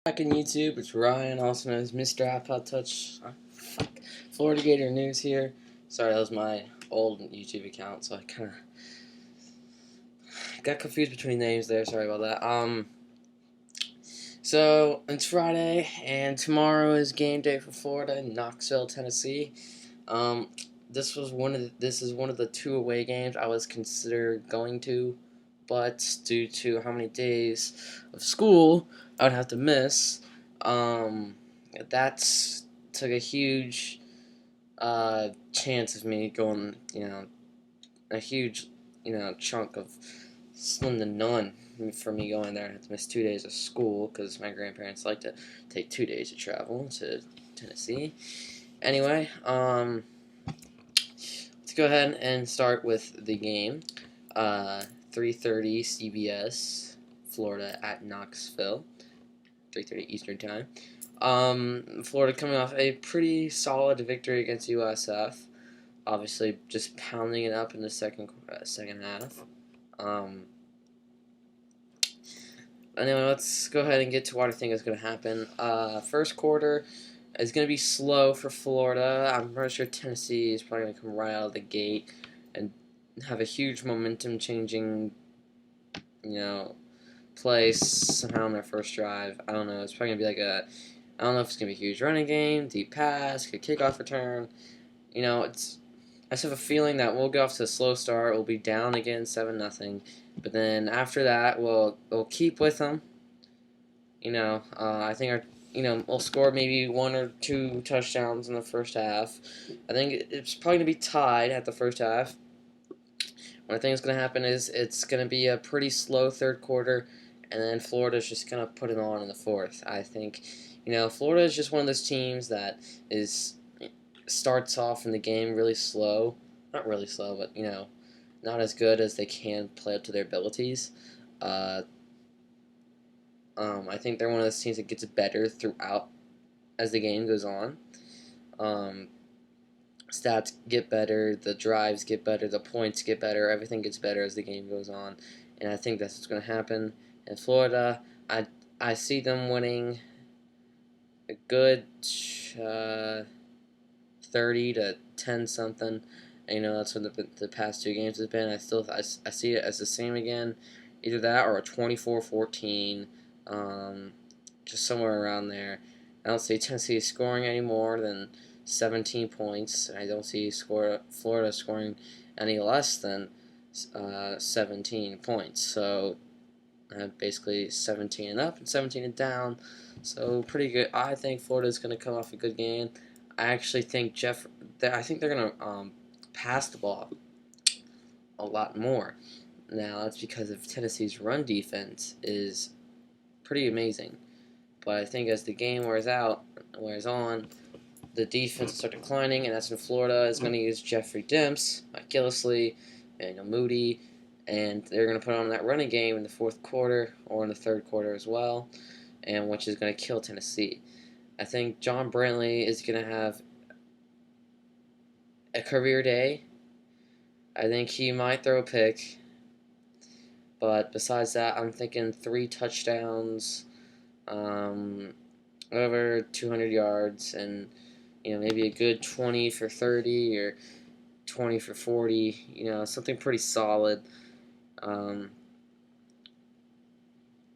Back in YouTube, it's Ryan, also known as Mr. iPod Touch. Florida Gator News here. Sorry, that was my old YouTube account, so I kind of got confused between names there. Sorry about that. So it's Friday, and tomorrow is game day for Florida in Knoxville, Tennessee. Um, this is one of the two away games I was considered going to, but due to how many days of school I would have to miss, um, that's took a huge chance of me going, a huge, chunk of slim to none for me going there. I had to miss 2 days of school because my grandparents like to take 2 days to travel to Tennessee. Anyway, let's go ahead and start with the game. 3:30 CBS, Florida at Knoxville. 3:30 Eastern Time. Florida coming off a pretty solid victory against USF. Obviously, just pounding it up in the second half. Anyway, let's go ahead and get to what I think is going to happen. First quarter is going to be slow for Florida. I'm pretty sure Tennessee is probably going to come right out of the gate and have a huge momentum-changing, play somehow on their first drive. I don't know. It's probably going to be I don't know if it's going to be a huge running game, deep pass, good kickoff return. I just have a feeling that we'll get off to a slow start. We'll be down again 7-0. But then after that, we'll keep with them. I think we'll score maybe one or two touchdowns in the first half. I think it's probably going to be tied at the first half. What I think is going to happen is it's going to be a pretty slow third quarter, and then Florida's just going to put it on in the fourth. I think, Florida is just one of those teams that starts off in the game really slow. Not really slow, but, not as good as they can play up to their abilities. I think they're one of those teams that gets better throughout as the game goes on. Stats get better, the drives get better, the points get better, everything gets better as the game goes on, and I think that's what's going to happen in Florida. I see them winning a good 30 to 10 something. And, that's what the past two games has been. I see it as the same again, either that or a 24-14, just somewhere around there. I don't see Tennessee scoring any more than 17 points. I don't see Florida scoring any less than 17 points. So basically 17 and up and 17 and down. So pretty good. I think Florida's going to come off a good game. I actually think I think they're going to pass the ball a lot more. Now that's because of Tennessee's run defense is pretty amazing. But I think as the game wears on, the defense will start declining, and that's when Florida is going to use Jeffrey Demps, Mike Gillislee, Daniel Moody, and they're going to put on that running game in the fourth quarter or in the third quarter as well, and which is going to kill Tennessee. I think John Brantley is going to have a career day. I think he might throw a pick, but besides that, I'm thinking 3 touchdowns, over 200 yards, and maybe a good 20 for 30 or 20 for 40. Something pretty solid.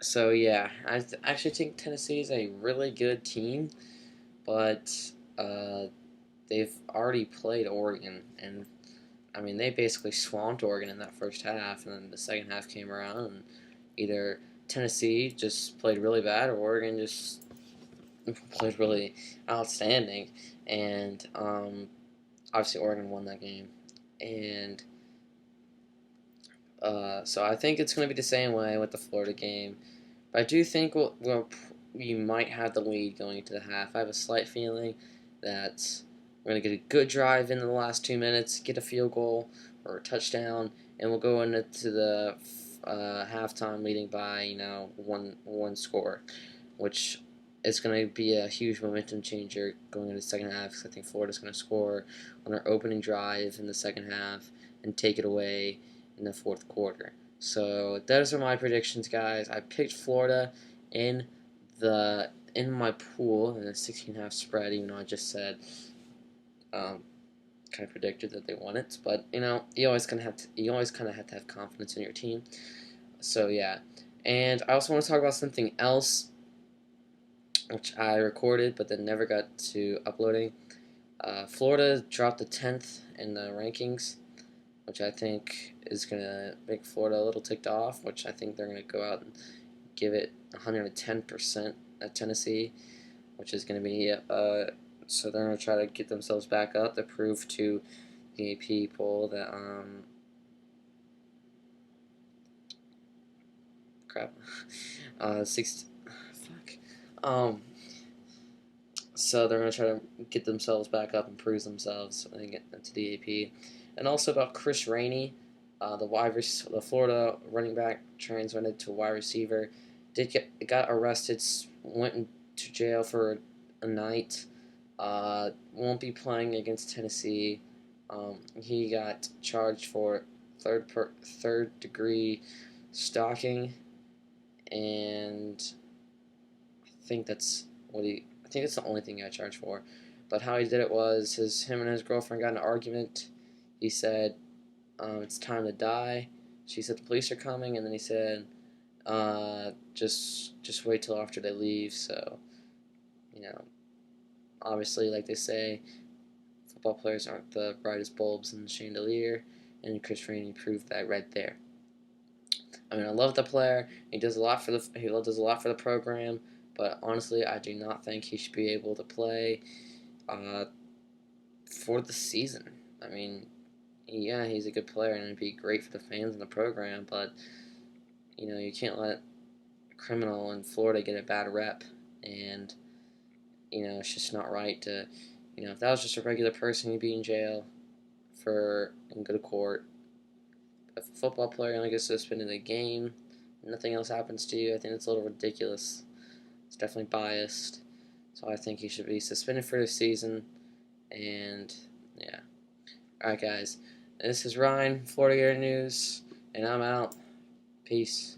So yeah, I actually think Tennessee is a really good team, but they've already played Oregon, and I mean they basically swamped Oregon in that first half, and then the second half came around, and either Tennessee just played really bad, or Oregon just played really outstanding, and obviously Oregon won that game, and so I think it's going to be the same way with the Florida game. But I do think we might have the lead going into the half. I have a slight feeling that we're going to get a good drive in the last 2 minutes, get a field goal or a touchdown, and we'll go into the halftime leading by one score, which is going to be a huge momentum changer going into the second half. Because I think Florida's going to score on their opening drive in the second half and take it away in the fourth quarter. So those are my predictions, guys. I picked Florida in in my pool in a 16.5 spread, even though I just said um, kind of predicted that they won it, but you always kind of have to have confidence in your team. So yeah, and I also want to talk about something else which I recorded but then never got to uploading. Florida dropped to 10th in the rankings, which I think is gonna make Florida a little ticked off. Which I think they're gonna go out and give it 110% at Tennessee, which is gonna be so they're gonna try to get themselves back up to prove to the people that crap six fuck so they're gonna try to get themselves back up and prove themselves and get into the AP. And also about Chris Rainey, the Florida running back transited to wide receiver, got arrested, went into jail for a night. Won't be playing against Tennessee. He got charged for third degree stalking, and I think that's the only thing he got charged for. But how he did it was him and his girlfriend got in an argument. He said, "It's time to die." She said the police are coming, and then he said, "Just wait till after they leave." So, you know, obviously, like they say, football players aren't the brightest bulbs in the chandelier, and Chris Rainey proved that right there. I mean, I love the player. He does a lot for the program, but honestly, I do not think he should be able to play uh, for the season. I mean, yeah, he's a good player and it'd be great for the fans and the program, but you can't let a criminal in Florida get a bad rep, and it's just not right to, if that was just a regular person, he'd be in jail and go to court. If a football player only gets suspended a game, nothing else happens to you, I think it's a little ridiculous. It's definitely biased. So I think he should be suspended for the season. And yeah. Alright, guys. This is Ryan, Florida Gator News, and I'm out. Peace.